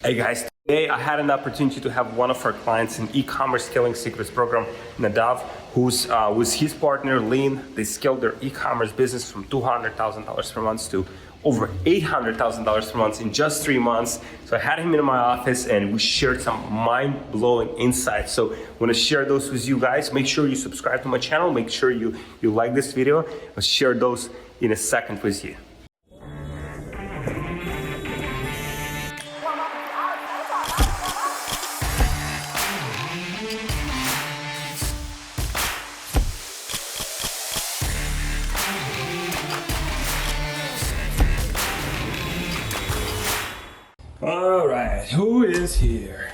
Hey guys, today I had an opportunity to have one of our clients in e-commerce scaling secrets program, Nadav, who's with his partner Lynn. They scaled their e-commerce business from $200,000 per month to over $800,000 per month in just 3 months. So I had him in my office and we shared some mind-blowing insights. So I want to share those with you guys. Make sure you subscribe to my channel. Make sure you like this video. I'll share those in a second with you. All right, who is here?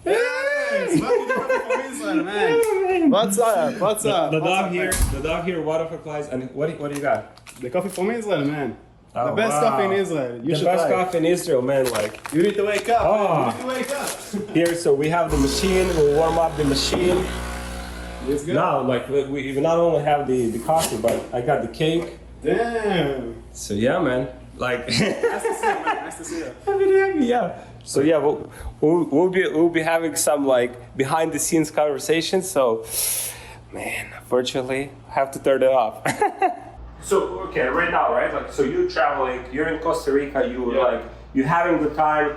Hey, it's Nadav from Israel, man. What's up? What's up? Nadav here, Waterfall Flies, and what do you got? The coffee from Israel, man. Oh, the best coffee in Israel. You the should best try coffee in Israel, man. Like it. You need to wake up. Oh. Man. You need to wake up. Here, so we have the machine. We'll warm up the machine. It's good. Now, like we not only have the coffee, but I got the cake. Damn. So yeah, man. Like Nice to see you, man. Nice to see you. Yeah. So yeah, we'll be having some like behind the scenes conversations. So, man, unfortunately, I have to turn it off. So okay, right now, right? Like, so you're traveling. You're in Costa Rica. You're having the time.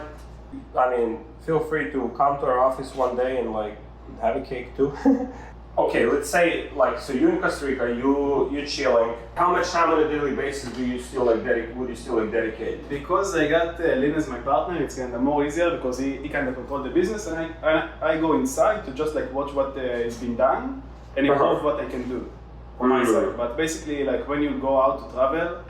I mean, feel free to come to our office one day and like have a cake too. Okay, let's say like, so you're in Costa Rica, you're chilling. How much time on a daily basis would you still dedicate? Because I got Lynn as my partner, it's kind of more easier because he kind of control the business, and I go inside to just like watch what is being done and improve what I can do on my side. But basically, like when you go out to travel,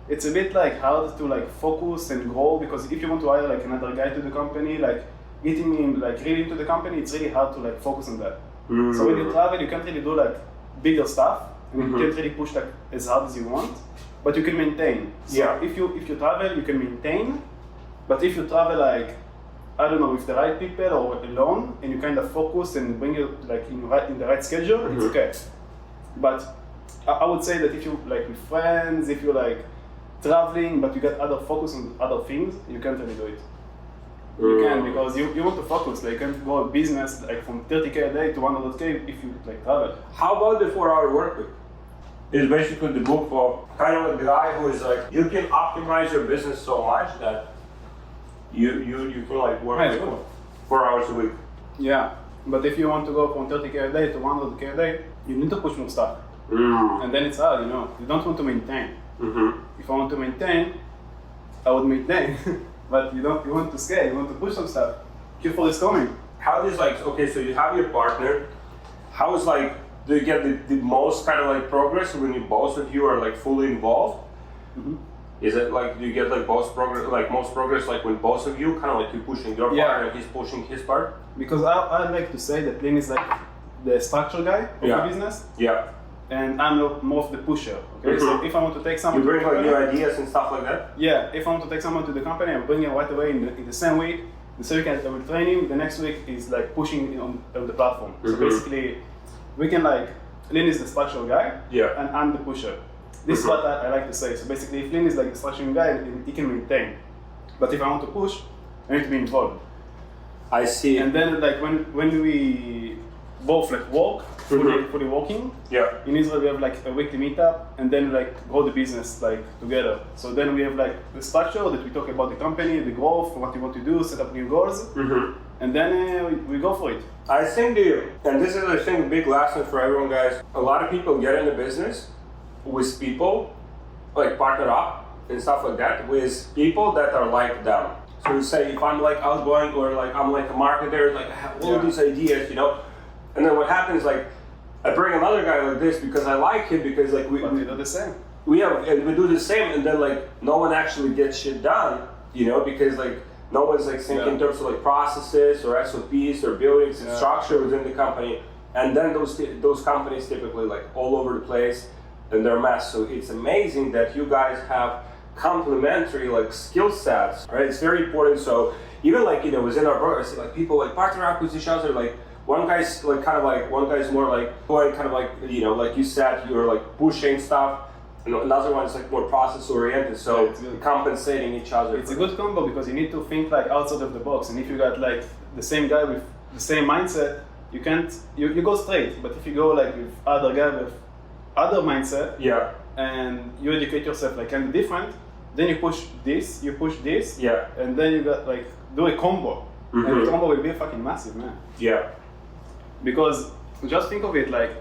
it's a bit like hard to like focus and grow, because if you want to hire like another guy to the company, like getting him like really into the company, it's really hard to like focus on that. So when you travel, you can't really do like bigger stuff, and you can't really push like as hard as you want, but you can maintain. So if you travel, you can maintain, but if you travel like, I don't know, with the right people or alone, and you kind of focus and bring it like in the right schedule, it's okay. But I would say that if you like with friends, if you're like traveling, but you got other focus on other things, you can't really do it. You can, because you want to focus. Like you can't go a business like from 30K a day to 100K if you like travel. How about the 4-hour work week? It's basically the book for kind of like the guy who is like, you can optimize your business so much that you can like work like 4 hours a week. Yeah, but if you want to go from 30K a day to 100K a day, you need to push more stuff. And then it's hard, you know. You don't want to maintain. If I want to maintain, I would maintain. But you want to scale, you want to push some stuff. Q4 is coming. How does like, okay, so you have your partner. How is like, do you get the most kind of like progress when you both of you are like fully involved? Is it like, do you get like most progress like when both of you kind of like you pushing your part and he's pushing his part? Because I like to say that Lynn is like the structure guy of the business. Yeah. And I'm more of the pusher. Okay, so if I want to take someone, you bring like new ideas and stuff like that. Yeah, if I want to take someone to the company, I'll bring him right away in the same week. The same week I will train him. The next week is like pushing on the platform. So basically, we can like Lynn is the structural guy, and I'm the pusher. This is what I like to say. So basically, if Lynn is like the structural guy, he can maintain. But if I want to push, I need to be involved. I see. And then like when we both like work. Fully working. Yeah. In Israel, we have like a weekly meetup, and then like grow the business like together. So then we have like the structure that we talk about the company, the growth, what we want to do, set up new goals, and then we go for it. I think and this is I think a big lesson for everyone, guys. A lot of people get into business with people like partner up and stuff like that with people that are like them. So you say if I'm like outgoing or like I'm like a marketer, like I have all these ideas, you know, and then what happens like. I bring another guy like this because I like him, because like we do the same. We do the same, and then like no one actually gets shit done, you know, because like no one's like thinking in terms of like processes or SOPs or buildings and structure within the company, and then those companies typically like all over the place and they're a mess. So it's amazing that you guys have complementary like skill sets, right? It's very important. So even like, you know, within our programs, like people like partner up with each other, like one guy's like one guy's more like going kind of like, you know, like you said, you're like pushing stuff, and another one is like more process oriented, so compensating each other. It's a good combo because you need to think like outside of the box, and if you got like the same guy with the same mindset, you can't, you go straight, but if you go like with other guy with other mindset, yeah, and you educate yourself like kind of different, then you push this, yeah, and then you got like do a combo, and the combo will be fucking massive, man. Yeah, because just think of it like,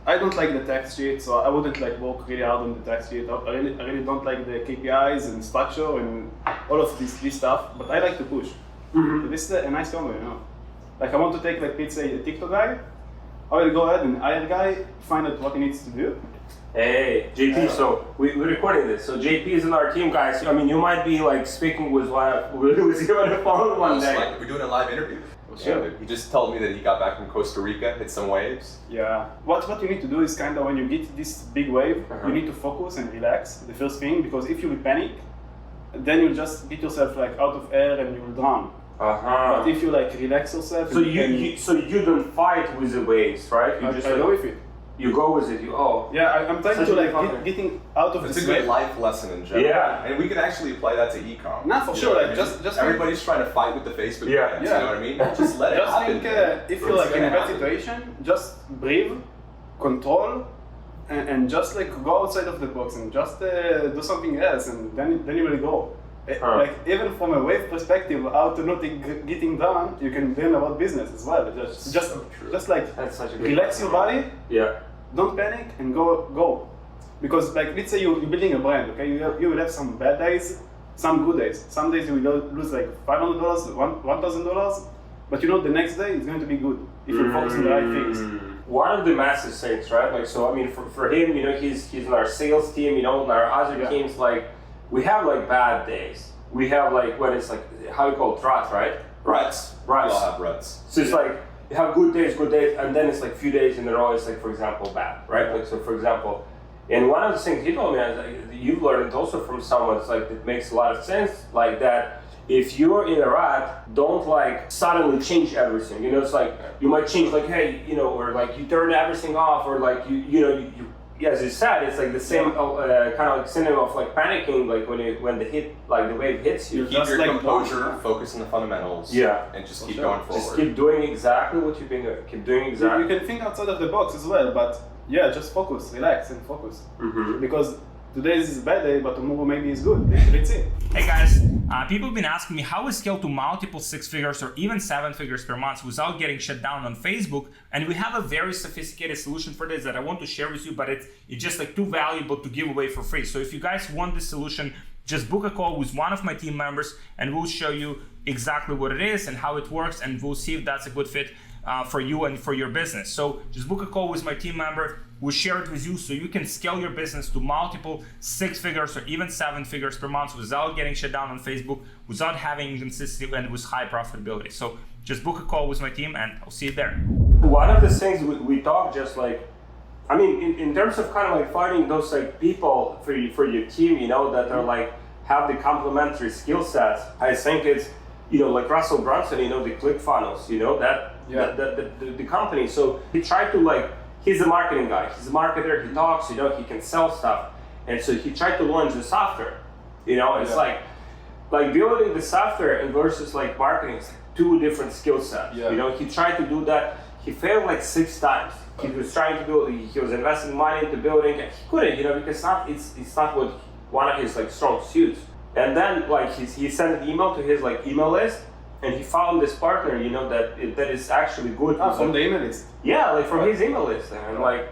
I don't like the tax sheet, so I wouldn't like work really hard on the tax sheet. I really don't like the KPIs and structure and all of this stuff, but I like to push. So this is a nice combo, you know. Like I want to take like, let's say a TikTok guy, I will go ahead and hire a guy, find out what he needs to do. Hey, JP, so we're recording this. So JP is in our team, guys. I mean, you might be like speaking with you on the phone one day. Like, we're doing a live interview. Yeah. He just told me that he got back from Costa Rica, hit some waves. Yeah. What you need to do is kind of when you get this big wave, you need to focus and relax, the first thing, because if you will panic, then you'll just get yourself like out of air and you will drown. But if you like relax yourself, so you don't fight with the waves, right? You I go with it. You go with it. Yeah, I'm trying to like getting out of this. It's a good life lesson in general. Yeah, and we can actually apply that to e-com. Nah, for sure. Like just everybody's trying to fight with the Facebook brands, you know what I mean? Just let it happen. Think if you're like in a bad situation, just breathe, control, and just like go outside of the box and just do something else, and then you will go. Like even from a wave perspective, how to not getting down, you can learn about business as well. Just like relax your body. Yeah. Don't panic and go. Because like let's say you're building a brand, okay? You will have some bad days, some good days. Some days you will lose like $500, $1,000, but you know the next day it's going to be good if you focus on the right things. One of the massive things, right? Like so, I mean, for him, you know, he's in our sales team. You know, in our other teams, like. We have like bad days. We have like what is like how you call it, ruts, right? Ruts. We all have ruts. So it's like you have good days, and then it's like few days in a row. It's like for example bad, right? Like so, for example, and one of the things he told me, is like, you've learned also from someone. It's like it makes a lot of sense, like that. If you're in a rut, don't like suddenly change everything. You know, it's like you might change like hey, you know, or like you turn everything off, or like you. Yeah, as you said, it's like the same kind of like synonym of like panicking, like when the wave hits you. Keep your composure, focus on the fundamentals, and just keep going forward. Just keep doing exactly what you've been doing. Keep doing exactly. You can think outside of the box as well, but yeah, just focus, relax, and focus. Because today is a bad day, but tomorrow maybe is good. That's it. Hey guys, people have been asking me how we scale to multiple 6 figures or even 7 figures per month without getting shut down on Facebook, and we have a very sophisticated solution for this that I want to share with you, but it's just like too valuable to give away for free. So if you guys want this solution, just book a call with one of my team members and we'll show you exactly what it is and how it works, and we'll see if that's a good fit for you and for your business. So just book a call with my team member. We'll share it with you so you can scale your business to multiple 6 figures or even 7 figures per month without getting shut down on Facebook, without having inconsistency, and with high profitability. So just book a call with my team and I'll see you there. One of the things we talk just like, I mean, in terms of kind of like finding those like people for your team, you know, that are like have the complementary skill sets. I think it's, you know, like Russell Brunson, you know, the ClickFunnels, you know, the company. So he tried to like, he's a marketing guy, he's a marketer, he talks, you know, he can sell stuff. And so he tried to launch the software, you know, it's like building the software and versus like marketing, it's like 2 different skill sets. You know, he tried to do that, he failed like 6 times. He was trying to build, he was investing money into building, and he couldn't, you know, because it's not what one of his like strong suits. And then like he sent an email to his like email list, and he found this partner, you know, that is actually good. From the email list? Yeah, like from his email list. And like,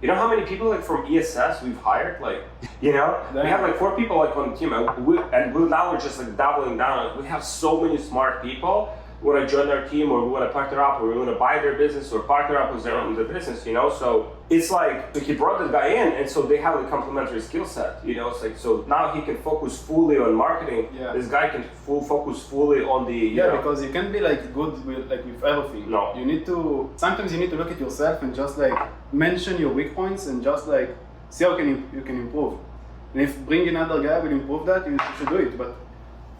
you know how many people like from ESS we've hired? Like, you know, we have like 4 people like on the team, and now we're just like doubling down. We have so many smart people who want to join our team, or we want to partner up, or we want to buy their business, or partner up with their business, you know? So it's like, he brought this guy in, and so they have a complementary skill set, you know? It's like, so now he can focus fully on marketing. This guy can focus fully on the, you know? Because you can't be like good with everything. No. You need to, sometimes you need to look at yourself and just like mention your weak points and just like see how you can improve. And if bring another guy will improve that, you should do it.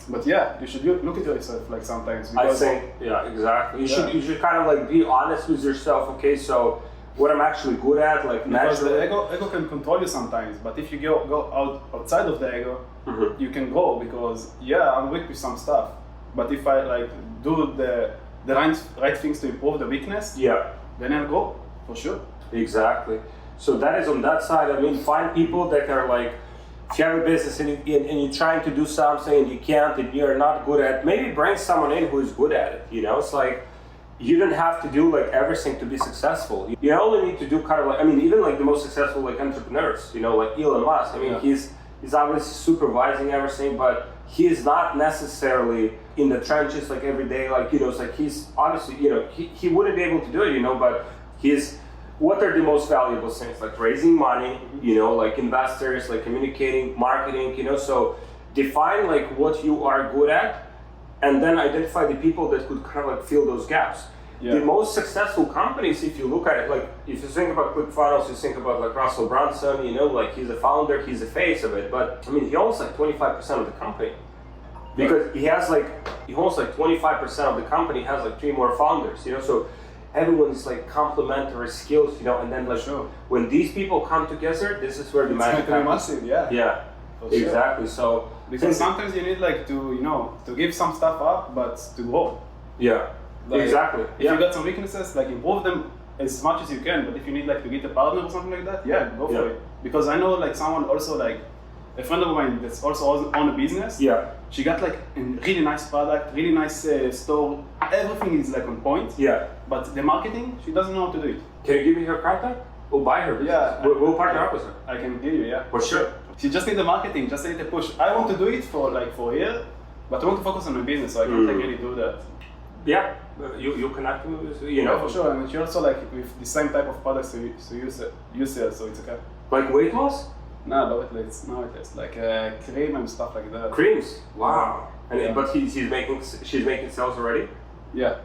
But yeah, you should look at yourself like sometimes. I think, yeah, exactly. You should kind of like be honest with yourself. Okay, so what I'm actually good at, like Because naturally. the ego can control you sometimes, but if you go outside of the ego, you can grow because I'm weak with some stuff, but if I like do the right things to improve the weakness, then I'll grow for sure. Exactly. So that is on that side. I mean, find people that are like, if you have a business and you're trying to do something and you can't, and you're not good at, maybe bring someone in who is good at it. You know, it's like you don't have to do like everything to be successful. You only need to do kind of like, I mean, even like the most successful like entrepreneurs, you know, like Elon Musk. I mean, he's obviously supervising everything, but he is not necessarily in the trenches like every day. Like, you know, it's like he's obviously, you know, he wouldn't be able to do it, you know, but what are the most valuable things? Like raising money, you know, like investors, like communicating, marketing, you know, so define like what you are good at and then identify the people that could kind of like fill those gaps. The most successful companies, if you look at it, like if you think about ClickFunnels, you think about like Russell Brunson, you know, like he's a founder, he's the face of it, but I mean, he owns like 25% of the company because he owns like 25% of the company, has like 3 more founders, you know, so everyone's like complementary skills, you know, and then like when these people come together, this is where the magic happens. Massive, Exactly. So because sometimes you need like to, you know, to give some stuff up, but to grow. Like, exactly. If you got some weaknesses, like improve them as much as you can. But if you need like to get a partner or something like that, go for it. Because I know like someone also like a friend of mine that's also own a business. She got like a really nice product, really nice store. Everything is like on point. But the marketing, she doesn't know how to do it. Can you give me her contact? We'll buy her business. We'll partner up with her. I can give you, For sure. She just need the marketing, just need the push. I want to do it for a year, but I want to focus on my business, so I can't like really do that. You connect with, you know. For sure, and she also like with the same type of products you sell, so it's okay. Like weight loss? No, it's like cream and stuff like that. Creams? Wow. And but she's making sales already? Yeah?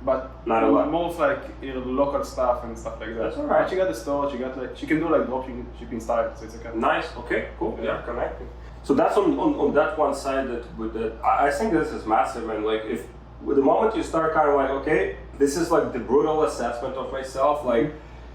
But not a lot. More of like local stuff and stuff like that. That's alright. But she got the store, she can do like dropshipping style, so it's okay. Nice, okay, cool, connecting. So that's on that one side I think this is massive, and like if the moment you start kind of like, okay, this is like the brutal assessment of myself, like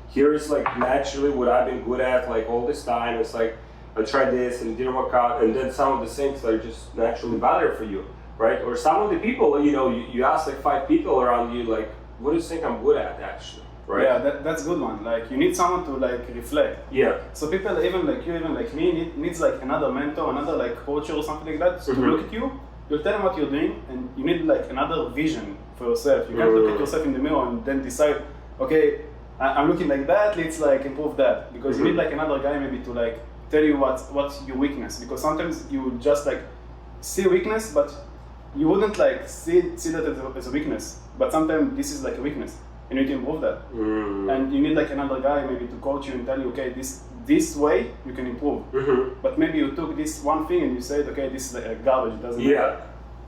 here is like naturally what I've been good at like all this time. It's like I tried this and it didn't work out, and then some of the things that are just naturally better for you, right? Or some of the people, you know, you ask like 5 people around you, like, what do you think I'm good at actually, right? Yeah, that's a good one. Like you need someone to like reflect. So people even like you, even like me, needs like another mentor, another like coach or something like that to look at you. You'll tell them what you're doing, and you need like another vision for yourself. You can't look at yourself in the mirror and then decide, okay, I'm looking like that, let's like improve that. Because you need like another guy maybe to like tell you what's your weakness. Because sometimes you would just like see weakness, but you wouldn't like see that as a weakness. But sometimes this is like a weakness. You need to improve that. And you need like another guy maybe to coach you and tell you, okay, this way you can improve. But maybe you took this one thing and you said, okay, this is like garbage, it doesn't matter.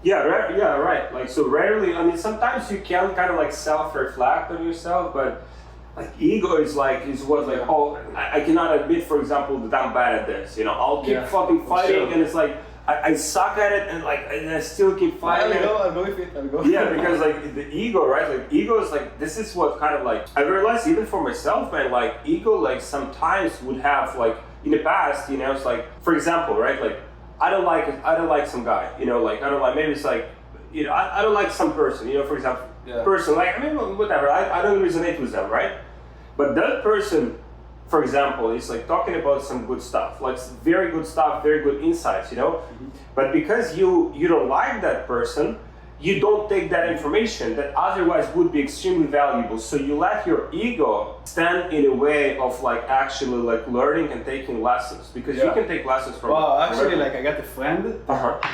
Right. Like, so rarely, I mean, sometimes you can kind of like self-reflect on yourself, but like ego is what like, oh, I cannot admit, for example, that I'm bad at this, you know, I'll keep fucking fighting, and it's like, I suck at it, and like, and I still keep fighting. I'll go with it, because like the ego, right? Like ego is like, this is what kind of like, I realized even for myself, man, like ego like sometimes would have like, in the past, you know, it's like, for example, right? Like, I don't like some guy, you know, like, I don't like, maybe it's like, you know, I don't like some person, you know, for example, person, like, I mean, whatever, I don't resonate with them, right? But that person, for example, is like talking about some good stuff, like very good stuff, very good insights, you know? But because you don't like that person, you don't take that information that otherwise would be extremely valuable. So you let your ego stand in a way of like actually like learning and taking lessons, because you can take lessons from. Wow, actually, like I got a friend.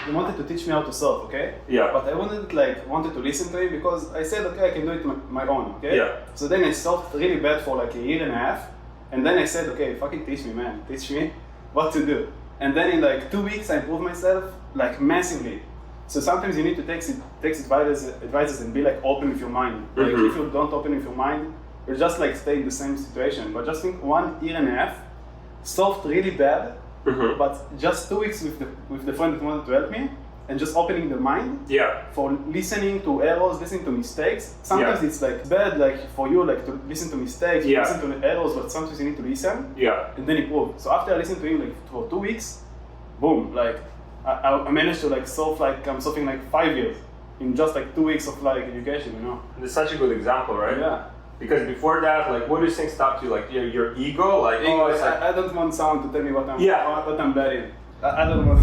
He wanted to teach me how to surf, okay? But I wanted to listen to him because I said, okay, I can do it my own, okay? So then I surfed really bad for like a year and a half, and then I said, okay, fucking teach me, man, teach me what to do. And then in like 2 weeks, I improved myself like massively. So sometimes you need to take advices and be like open with your mind. Like if you don't open with your mind, you'll just like stay in the same situation. But just think 1 year and a half, surfed really bad, but just 2 weeks with the friend that wanted to help me, and just opening the mind for listening to errors, listening to mistakes. Sometimes it's like bad, like for you, like to listen to mistakes, listen to the errors, but sometimes you need to listen and then improve. So after I listened to him like for 2 weeks, boom, like I managed to like solve like something like 5 years in just like 2 weeks of like education, you know. It's such a good example, right? Yeah. Because before that, like, what do you think stopped you? Like your ego, like I don't want someone to tell me what I'm bad in. I don't want.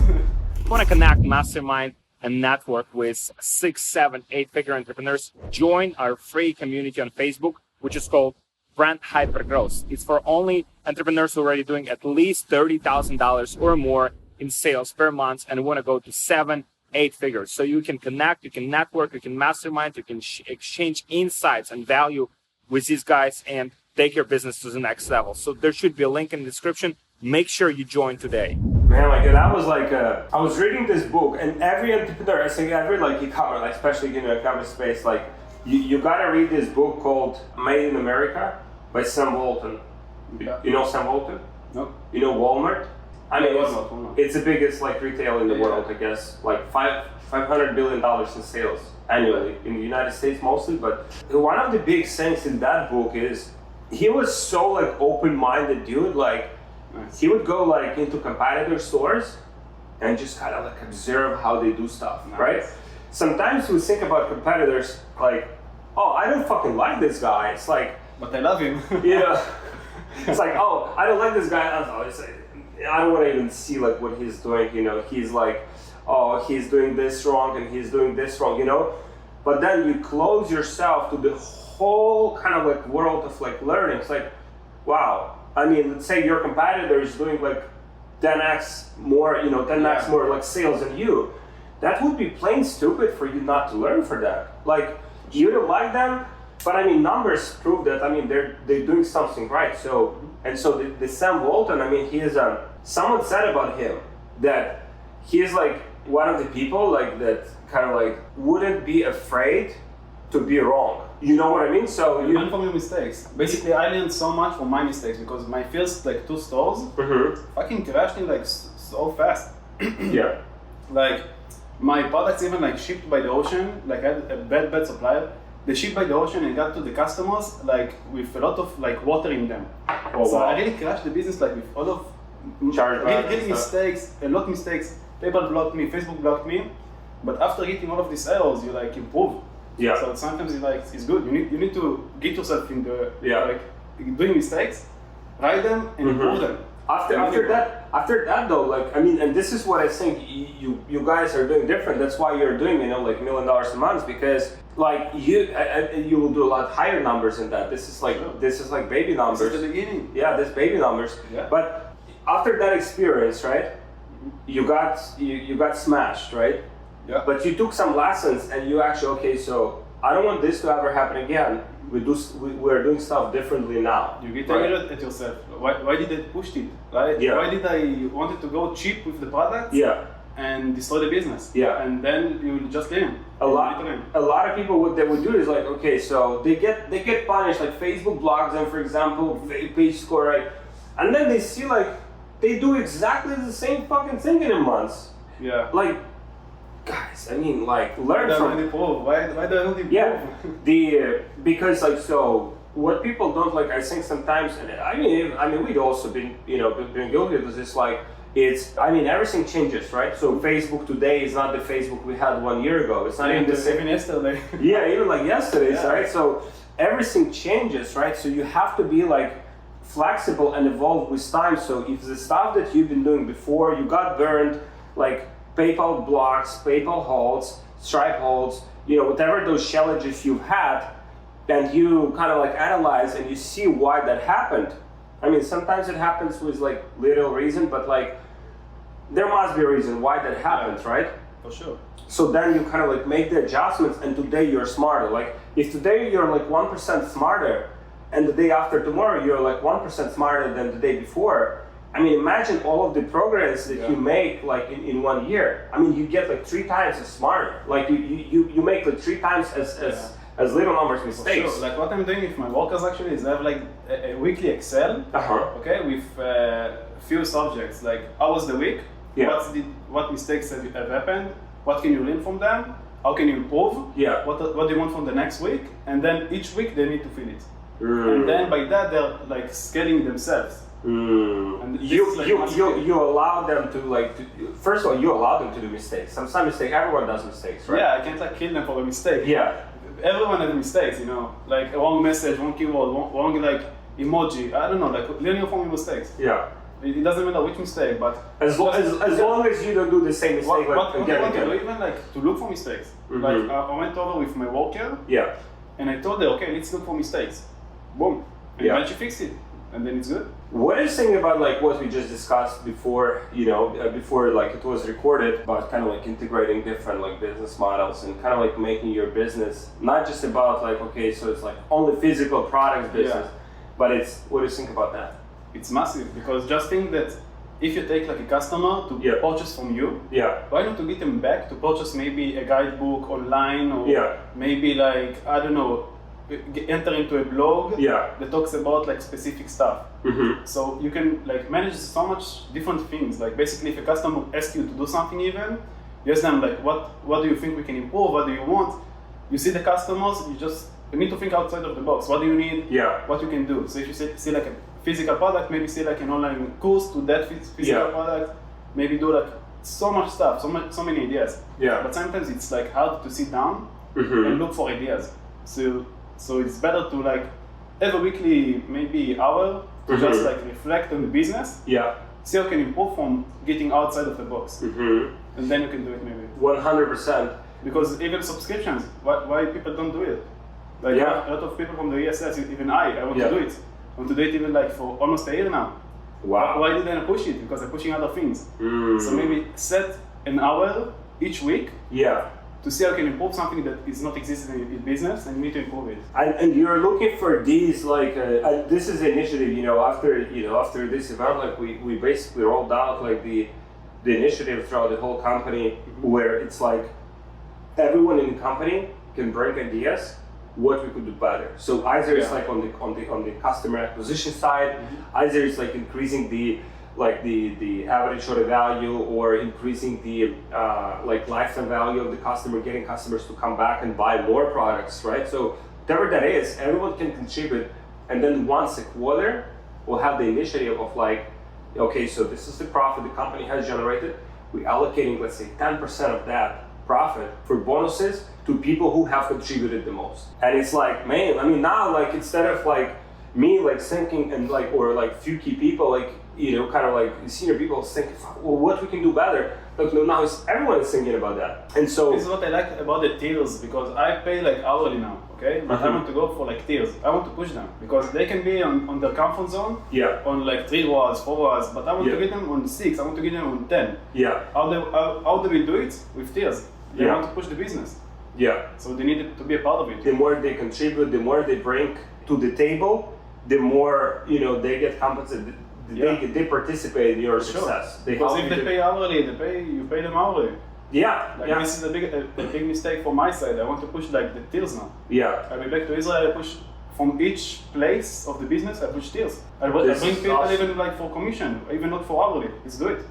Want to connect, mastermind, and network with 6, 7, 8-figure entrepreneurs? Join our free community on Facebook, which is called Brand Hypergrowth. It's for only entrepreneurs who are already doing at least $30,000 or more in sales per month and want to go to 7, 8 figures. So you can connect, you can network, you can mastermind, you can exchange insights and value with these guys and take your business to the next level. So there should be a link in the description. Make sure you join today. Man, like that was like I was reading this book, and every entrepreneur, I think every like e-commerce, like, especially in the e-commerce space, like you gotta read this book called Made in America by Sam Walton. You know Sam Walton? No. You know Walmart? I mean, Walmart. It's the biggest like retail in the world, I guess. Like $500 billion in sales annually in the United States mostly. But one of the big things in that book is he was so like open-minded dude. Like he would go like into competitor stores and just kind of like observe how they do stuff, right? Sometimes we think about competitors like, oh, I don't fucking like this guy. It's like, but I love him. It's like, oh, I don't like this guy. I don't want to even see like what he's doing, you know. He's like, oh, he's doing this wrong and he's doing this wrong, you know. But then you close yourself to the whole kind of like world of like learning. It's like, wow. I mean, let's say your competitor is doing like 10x more, you know, 10x more like sales than you. That would be plain stupid for you not to learn for that. Like, you don't like them, but I mean, numbers prove that. I mean, they're doing something right. So, and so the Sam Walton, I mean, he is someone said about him that he is like one of the people like that kind of like wouldn't be afraid to be wrong. You know what I mean? So you learn from your mistakes. Basically, I learned so much from my mistakes because my first like 2 stores fucking crashed in like so fast. Like my products even like shipped by the ocean. Like I had a bad supplier. They shipped by the ocean and got to the customers like with a lot of like water in them. So I really crashed the business like with all of really mistakes, a lot of mistakes. PayPal blocked me, Facebook blocked me. But after hitting all of these errors, you like improve. So sometimes it's good. You need to get yourself in the like doing mistakes, write them and improve them. After that though, like I mean, and this is what I think you guys are doing different. That's why you're doing, you know, like $1 million a month, because like you will do a lot higher numbers than that. This is like baby numbers. This is the beginning. Yeah, this baby numbers. Yeah. But after that experience, right? You got smashed, right? Yeah. But you took some lessons and you actually, okay, so I don't want this to ever happen again. We're doing stuff differently now. You get angry at yourself. Why did I push it? Right? Yeah. Why did I wanted to go cheap with the product? And destroy the business. And then you just learn. A lot of people what they would do is like, okay, so they get punished, like Facebook blocks them, for example, page score, right? And then they see like they do exactly the same fucking thing in a month. Like, guys, I mean, like, learn from. Why don't improve? Because like, so what people don't like, I think sometimes, and I mean, we'd also been guilty of this. Like, everything changes, right? So Facebook today is not the Facebook we had 1 year ago. It's not even the same. Even yesterday. Even like yesterday's, right? So everything changes, right? So you have to be like flexible and evolve with time. So if the stuff that you've been doing before, you got burned, like PayPal blocks, PayPal holds, Stripe holds, you know, whatever those challenges you've had, and you kind of like analyze and you see why that happened. I mean, sometimes it happens with like little reason, but like there must be a reason why that happens, right? For sure. So then you kind of like make the adjustments, and today you're smarter. Like if today you're like 1% smarter, and the day after tomorrow you're like 1% smarter than the day before. I mean, imagine all of the progress that you make like in 1 year. I mean, you get like 3 times as smarter. Like you make like 3 times as little numbers mistakes. Sure. Like what I'm doing with my workers actually is I have like a weekly Excel, okay, with few subjects like how was the week, what mistakes have happened, what can you learn from them, how can you improve, Yeah. what do you want from the next week, and then each week they need to fill it. And then by that they're like scaling themselves. And this is like You allow them to first of all, you allow them to do mistakes. Some mistake, everyone does mistakes, right? Yeah, I can't like kill them for a mistake. Yeah. Everyone has mistakes, like a wrong message, wrong keyword, wrong like emoji. I don't know, like learning from your mistakes. Yeah. It doesn't matter which mistake, but As long as you don't do the same mistake what I again. want to do, even like to look for mistakes. Like I went over with my worker, Yeah. and I told her, okay, let's look for mistakes. Boom. And then she fixed it, and then it's good. What is saying about like what we just discussed before, before like it was recorded, about kind of like integrating different like business models and kind of like making your business not just about like, okay, so it's like only physical products business, but it's, what do you think about that? It's massive, because just think that if you take like a customer to purchase from you, why not to get them back to purchase maybe a guidebook online, or maybe like, I don't know, enter into a blog that talks about like specific stuff. So you can like manage so much different things. Like basically if a customer asks you to do something, even you ask them like, what do you think we can improve, what do you want? You see the customers, you need to think outside of the box. What do you need? What you can do. So if you see like a physical product, maybe see like an online course to that physical product, maybe do like so much stuff, so many ideas. But sometimes it's like hard to sit down and look for ideas. So it's better to like have a weekly maybe hour to just like reflect on the business. See how you can improve from getting outside of the box. And then you can do it maybe. 100%. Because even subscriptions, why people don't do it? Like a lot of people from the ESS, even I want to do it. I want to do it even like for almost a year now. Wow. Why didn't I push it? Because I'm pushing other things. So maybe set an hour each week to see how you can improve something that is not existing in business, and you need to improve it. And you're looking for these like this is the initiative. After this event, like we basically rolled out like the initiative throughout the whole company, where it's like everyone in the company can bring ideas what we could do better. So either it's like on the customer acquisition side, either it's like increasing the average order value, or increasing the like lifetime value of the customer, getting customers to come back and buy more products, right? So whatever that is, everyone can contribute, and then once a quarter, we'll have the initiative of like, okay, so this is the profit the company has generated. We're allocating, let's say, 10% of that profit for bonuses to people who have contributed the most. And it's like, man, I mean, now like instead of like me like thinking and like, or like few key people, like, kind of like senior people think, well, what we can do better. Like now everyone is thinking about that. And so this is what I like about the tiers, because I pay like hourly now, okay? But I want to go for like tiers. I want to push them because they can be on their comfort zone on like 3 hours, 4 hours, but I want to get them on 6, I want to get them on 10. How do we do it? With tiers. They want to push the business. So they need to be a part of it. The more they contribute, the more they bring to the table, the more they get compensated. They participate in your success. Because if they pay hourly, you pay them hourly. This is a big mistake from my side. I want to push like the tiers now. I'll be back to Israel. I push from each place of the business. I push tiers. I bring people awesome. Even like for commission, even not for hourly. Let's do it.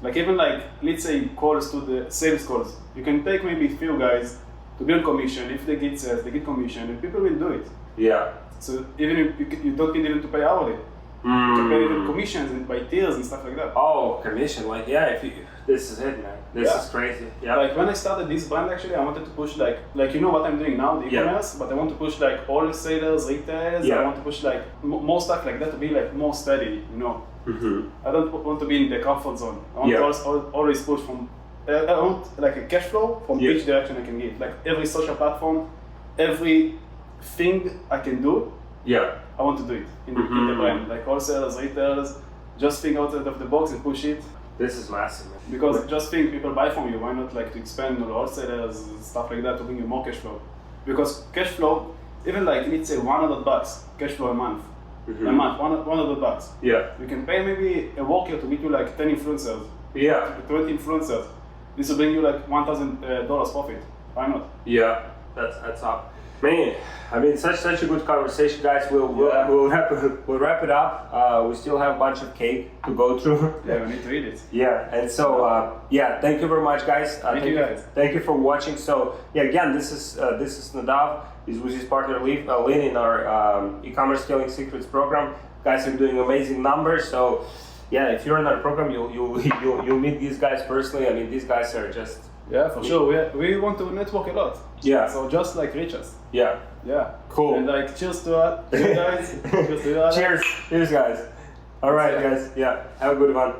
Like even like, let's say calls to the sales calls. You can take maybe a few guys to be on commission. If they get sales, they get commission, and people will do it. So even if you don't need even to pay hourly. You can pay even commissions and by tiers and stuff like that. Oh, commission, like this is it, man. This is crazy. Like when I started this brand, actually, I wanted to push like what I'm doing now, the e-commerce, but I want to push like wholesalers, retailers. I want to push like more stuff like that to be like more steady, I don't want to be in the comfort zone. I want to always push from. I want like a cash flow from each direction I can give. Like every social platform, every thing I can do. I want to do it in the brand. Like wholesalers, retailers, just think outside of the box and push it. This is massive, man. Because just think, people buy from you. Why not like to expand on wholesalers, stuff like that, to bring you more cash flow? Because cash flow, even like let's say $100 cash flow a month. A month, $100. You can pay maybe a worker to get you like 10 influencers. 20 influencers. This will bring you like $1,000 profit. Why not? That's up. Man, I mean, such a good conversation, guys. We'll wrap it up. We still have a bunch of cake to go through. Yeah, we need to eat it. Yeah, and so thank you very much, guys. Thank you guys. Thank you for watching. So yeah, again, this is Nadav. He's with his partner Lynn in our e-commerce scaling secrets program. Guys are doing amazing numbers. So yeah, if you're in our program, you'll meet these guys personally. I mean, these guys are just. Yeah, for sure. We want to network a lot. Yeah. So just like reach us. Yeah. Yeah. Cool. And like cheers to you guys. Cheers to you. Cheers. Cheers, guys. All right, guys. Yeah. Have a good one.